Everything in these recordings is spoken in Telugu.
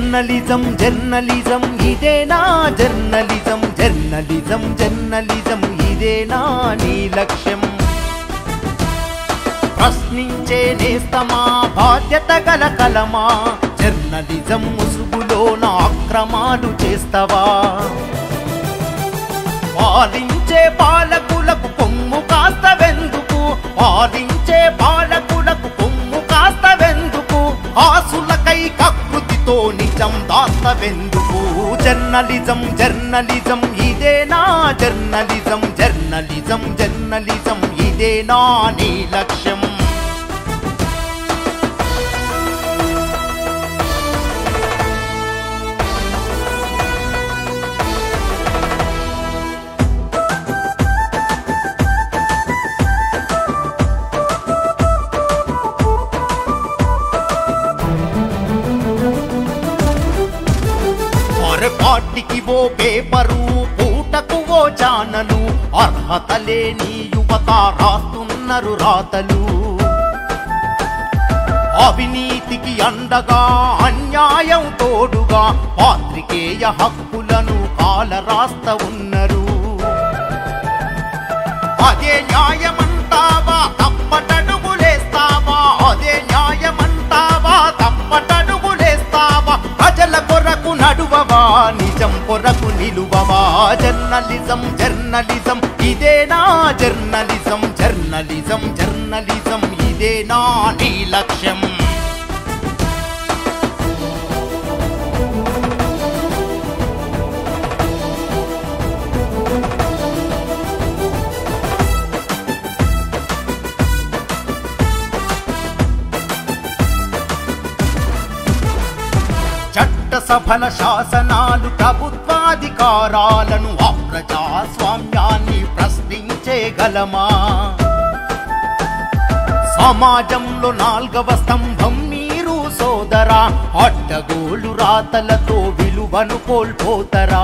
జర్నలిజం జర్నలిజం ఇదేనా జర్నలిజం జర్నలిజం జర్నలిజం ఇదేనా నీ లక్ష్యం ప్రశ్నించే నేస్తమా బాధ్యత గల కలమా జర్నలిజం ముసుగులోన అక్రమాలు చేస్తావా పాలించే పాలకులకు కొమ్ము కాస్తవెందుకు పాలించే పాలకులకు కొమ్ము కాస్తవెందుకు ఆసులకై కకృతితో నిజం దాస్తవెందుకు జర్నలిజం జర్నలిజం ఇదేనా జర్నలిజం జర్నలిజం జర్నలిజం ఇదేనా నీ లక్ష్యం పార్టీకి ఓ పేపరు పూటకు ఓ ఛానలు అర్హత లేని యువత రాస్తున్నారు రాతలు అవినీతికి అండగా అన్యాయం తోడుగా పాత్రికేయ హక్కులను కాల రాస్త ఉన్నారు అదే న్యాయమంటావా తప్పటడుగులేస్తావా అదే న్యాయమంటావా తప్పటడుగులేస్తావా ప్రజల కొరకు నడువవా నిజం కొరకు నిలువవా జర్నలిజం జర్నలిజం ఇదేనా జర్నలిజం జర్నలిజం జర్నలిజం ఇదేనా నీ లక్ష్యం చట్టసభల శాసనాలు ప్రభుత్వాధికారాలను అప్రజాస్వామ్యాన్ని ప్రశ్నించేగలమా సమాజంలో నాల్గవ స్తంభం మీరు సోదరా అడ్డగోలు రాతలతో విలువను కోల్పోతారా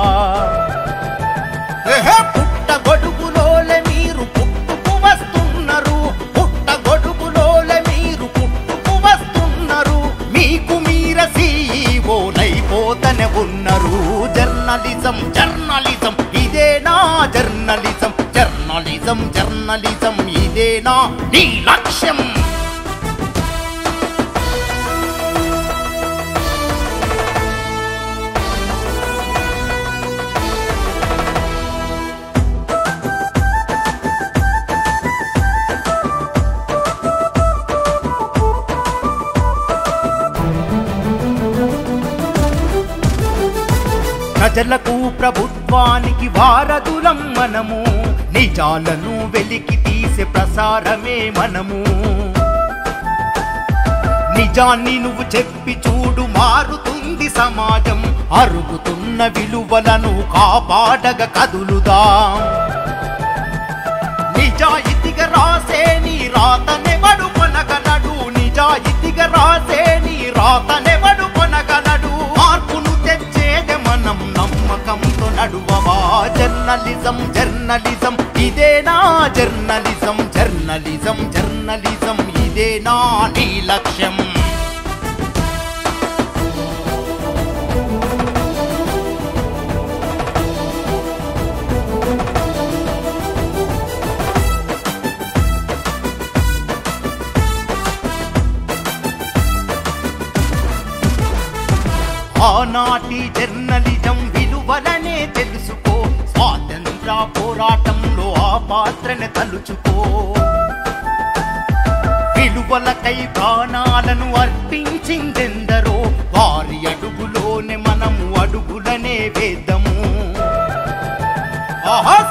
పుట్టగొడుగులోలే మీరు పుట్టుకు వస్తున్నారు పుట్టగొడుగులోలే మీరు పుట్టుకు వస్తున్నారు మీకు మీర సీఈఓ నైపోతనే ఉన్నారు జర్నలిజం జర్నలిజం ఇదేనా జర్నలిజం జర్నలిజం జర్నలిజం ఇదేనా నీ లక్ష్యం ప్రజలకు ప్రభుత్వానికి వారధులం మనము నిజాలను వెలికి తీసే ప్రసారమే మనము నిజాన్ని నువ్వు చెప్పి చూడు మారుతుంది సమాజం అరుగుతున్న విలువలను కాపాడగ కదులుదాం నిజాయితీగా రాసే నీ రాతనెవడు కొనగలడు నిజాయితీగా రాసే నీ రాతనెవడు కొనగలడు మార్పును తెచ్చేదే మనం నమ్మకంతో నడువవా జర్నలిజం జర్నలిజం ఇదేనా జర్నలిజం జర్నలిజం జర్నలిజం ఇదేనా నీ లక్ష్యం ఆనాటి జర్నలిజం విలువలనే తెలుసుకో స్వాతంత్ర పోరాటంలో ఆ పాత్రను తలుచుకో విలువలకై ప్రాణాలను అర్పించిందెందరో వారి అడుగులోనే మనము అడుగులనే వేద్దాము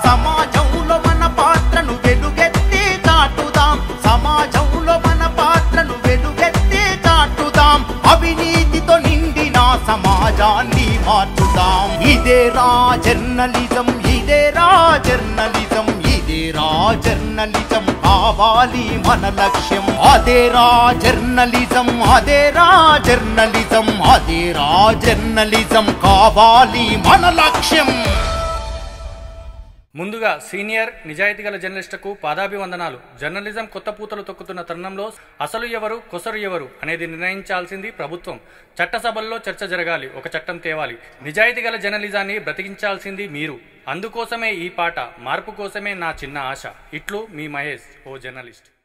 సమాజంలో మన పాత్రను వెలుగెత్తి చాటుదాం సమాజంలో మన పాత్రను వెలుగెత్తి చాటుదాం అవినీతితో నిండిన సమాజాన్ని మార్చుదాం ఇదేరా జర్నలిజం ఇదేరా జర్నలిజం ఇదేరా జర్నలిజం కావాలి మన లక్ష్యం అదేరా జర్నలిజం అదేరా జర్నలిజం అదేరా జర్నలిజం కావాలి మన లక్ష్యం ముందుగా సీనియర్ నిజాయితీ గల జర్నలిస్టుకు పాదాభివందనాలు. జర్నలిజం కొత్త పూతలు తొక్కుతున్న తరుణంలో అసలు ఎవరు కొసరు ఎవరు అనేది నిర్ణయించాల్సింది ప్రభుత్వం. చట్టసభల్లో చర్చ జరగాలి, ఒక చట్టం తేవాలి. నిజాయితీ గల జర్నలిజాన్ని బ్రతికించాల్సింది మీరు. అందుకోసమే ఈ పాట, మార్పు కోసమే నా చిన్న ఆశ. ఇట్లు మీ మహేష్, ఓ జర్నలిస్ట్.